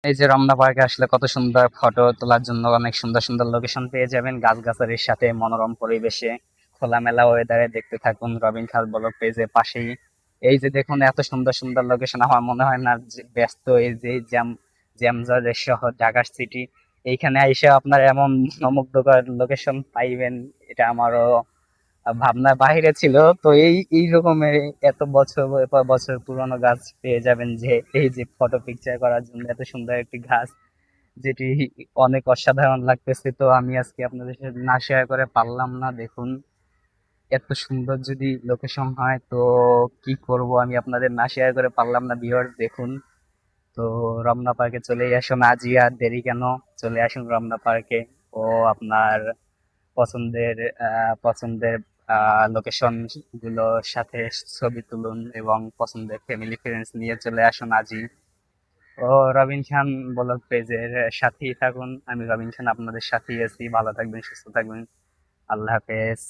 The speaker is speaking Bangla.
এই যে রমনা পার্কে আসলে কত সুন্দর ফটো তোলার জন্য অনেক সুন্দর সুন্দর লোকেশন পেয়ে যাবেন, গাছগাছালির সাথে মনোরম পরিবেশে খোলামেলা ওয়েদারে। দেখতে থাকুন রবিন খাল ব্লগ পেজের পাশেই। এই যে দেখুন এত সুন্দর সুন্দর লোকেশন, আমার মনে হয় না যে ব্যস্ত এই যে জ্যামজটের শহর ঢাকা সিটি, এইখানে এসে আপনার এমন মনোমুগ্ধকর লোকেশন পাইবেন, এটা আমারও ভাবনার বাইরে ছিল। তো এই রকমের এত বছর পর বছর পুরনো গাছ পেয়ে যাবেন, যে এই যে ফটো পিকচার করার জন্য এত সুন্দর একটি গাছ, যেটি অনেক অসাধারণ লাগতেছে। তো আমি আজকে আপনাদের সাথে না শেয়ার করে পারলাম না। দেখুন এত সুন্দর যদি লোকেশন হয় তো কি করব, আমি আপনাদের না শেয়ার করে পারলাম না। ভিউয়ার্স দেখুন, তো রমনা পার্কে চলেই আসুন, আজই আর দেরি কেন, চলে আসুন রমনা পার্কে। ও আপনার পছন্দের পছন্দের লোকেশন গুলোর সাথে ছবি তুলুন এবং পছন্দের ফ্যামিলি ফ্রেন্ডস নিয়ে চলে আসুন আজই। ও রবিন খান ব্লগ পেজের সাথেই থাকুন, আমি রবিন খান আপনাদের সাথেই আছি। ভালো থাকবেন, সুস্থ থাকবেন, আল্লাহ হাফেজ।